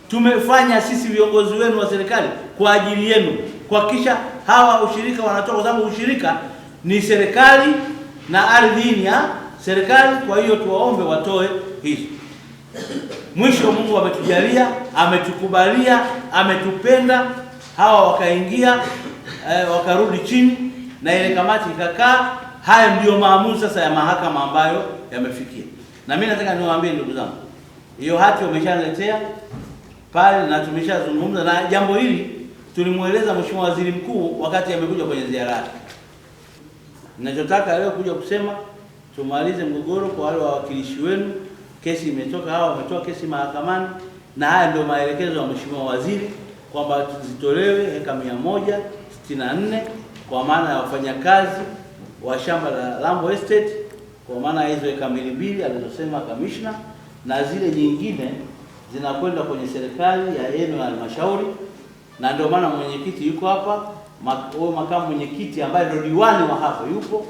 tumefanya sisi viongozi wenu wa serikali kwa ajili yenu, kuhakikisha hawa ushirika wanatoka, kwa sababu ushirika ni serikali na ardhi ni ya serikali. Kwa hiyo tuwaombe watoe hizo. Mwisho, Mungu ametujalia, ametukubalia, ametupenda, hawa wakaingia, wakarudi chini na ile kamati ikakaa. Haya ndiyo maamuzi sasa ya mahakama ambayo yamefikia. Na mimi nataka niwaambie ndugu zangu, hiyo hati wameshaletea pale na tumeshazungumza, na jambo hili tulimueleza Mheshimiwa Waziri Mkuu wakati amekuja kwenye ziara yake. Ninachotaka leo kuja kusema tumalize mgogoro kwa wale wawakilishi wenu. Kesi imetoka, hawa wametoa kesi mahakamani, na haya ndio maelekezo ya Mheshimiwa Waziri kwamba zitolewe heka 164 kwa maana ya wafanyakazi wa shamba la Lambo Estate, kwa maana hizo heka 200 alizosema kamishna, na zile nyingine zinakwenda kwenye serikali ya eneo ya halmashauri. Na ndio maana mwenyekiti yuko hapa, makamu mwenyekiti ambaye ndio diwani wa hapa yupo,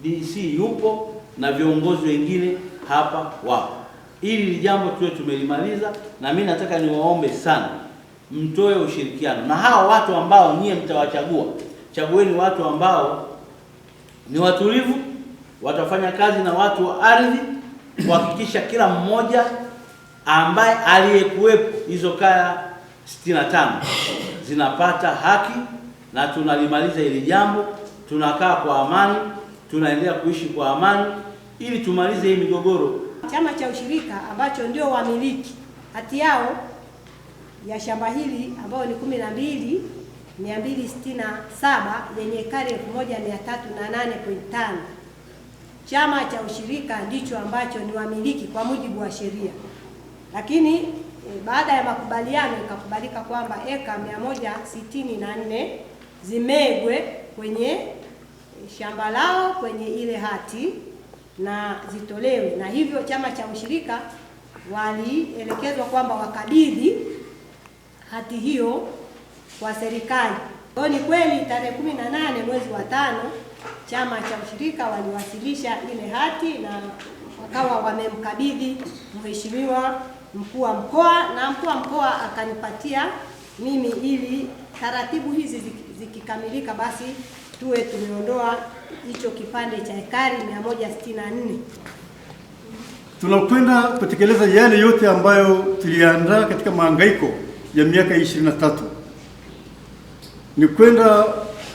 DC yupo, na viongozi wengine hapa wapo. Ili jambo tuwe tumelimaliza, na mimi nataka niwaombe sana mtoe ushirikiano na hawa watu ambao nyie mtawachagua. Chagueni watu ambao ni watulivu, watafanya kazi na watu wa ardhi, kuhakikisha kila mmoja ambaye aliyekuwepo hizo kaya 65 zinapata haki, na tunalimaliza hili jambo. Tunakaa kwa amani, tunaendelea kuishi kwa amani ili tumalize hii migogoro. Chama cha ushirika ambacho ndio wamiliki hati yao ya shamba hili ambao ni 12267 yenye ekari 1308.5. Chama cha ushirika ndicho ambacho ni wamiliki kwa mujibu wa sheria, lakini baada ya makubaliano ikakubalika kwamba eka 164 zimegwe kwenye shamba lao kwenye ile hati na zitolewe, na hivyo chama cha ushirika walielekezwa kwamba wakabidhi hati hiyo kwa serikali. Kwa ni kweli tarehe 18 mwezi wa 5 chama cha ushirika waliwasilisha ile hati na wakawa wamemkabidhi Mheshimiwa mkuu wa mkoa, na mkuu wa mkoa akanipatia mimi ili taratibu hizi zikikamilika basi tuwe tumeondoa hicho kipande cha ekari 164. Tunakwenda kutekeleza yale yote ambayo tuliandaa katika mahangaiko ya miaka 23. Ni kwenda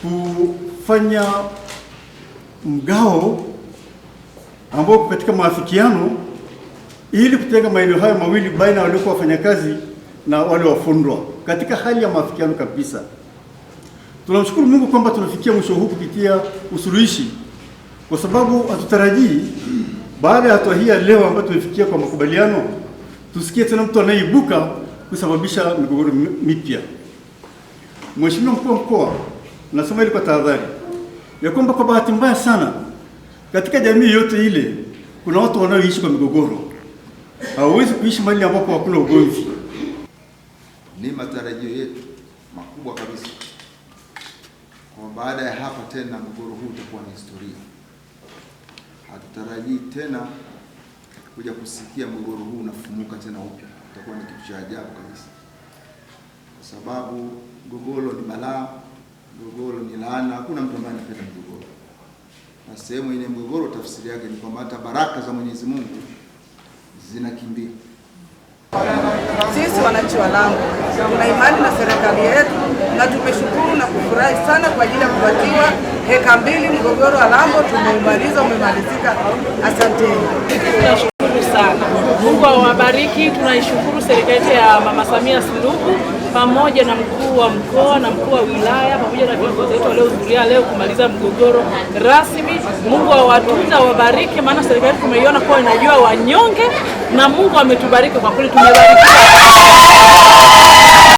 kufanya mgao ambao katika maafikiano ili kutenga maeneo hayo mawili baina ya waliokuwa wafanyakazi na wale wafundwa katika hali ya maafikiano kabisa. Tunamshukuru Mungu kwamba tunafikia mwisho huu kupitia usuluhishi, kwa sababu hatutarajii baada ya hatua hii ya leo ambayo tumefikia kwa makubaliano tusikie tena mtu anayeibuka kusababisha migogoro mipya. Mheshimiwa mkuu wa mkoa, nasema ili kwa tahadhari ya kwamba kwa bahati mbaya sana katika jamii yote ile kuna watu wanaoishi kwa migogoro. Hawawezi kuishi mahali ambapo hakuna ugomvi. Ni matarajio yetu makubwa kabisa kwa baada ya hapa tena mgogoro huu utakuwa ni historia. Hatutarajii tena kuja kusikia mgogoro huu unafumuka tena upya. Itakuwa ni kitu cha ajabu kabisa, kwa sababu mgogoro ni balaa, mgogoro ni laana. Hakuna mtu ambaye anapenda mgogoro, na sehemu yenye mgogoro tafsiri yake ni kwamba hata baraka za Mwenyezi Mungu zinakimbia. Sisi wananchi wa Lambo tuna imani na serikali yetu na tumeshukuru na kufurahi sana kwa ajili ya kupatiwa heka 2. Mgogoro wa Lambo tumeumaliza, umemalizika. Asanteni. Tunashukuru sana. Mungu awabariki. Tunaishukuru serikali ya Mama Samia Suluhu pamoja na mkuu wa mkoa na mkuu wa wilaya pamoja na viongozi wetu waliohudhuria leo kumaliza mgogoro rasmi. Mungu awatunze, awabariki, maana serikali tumeiona kuwa inajua wanyonge, na Mungu ametubariki kwa kweli, tumebarikiwa.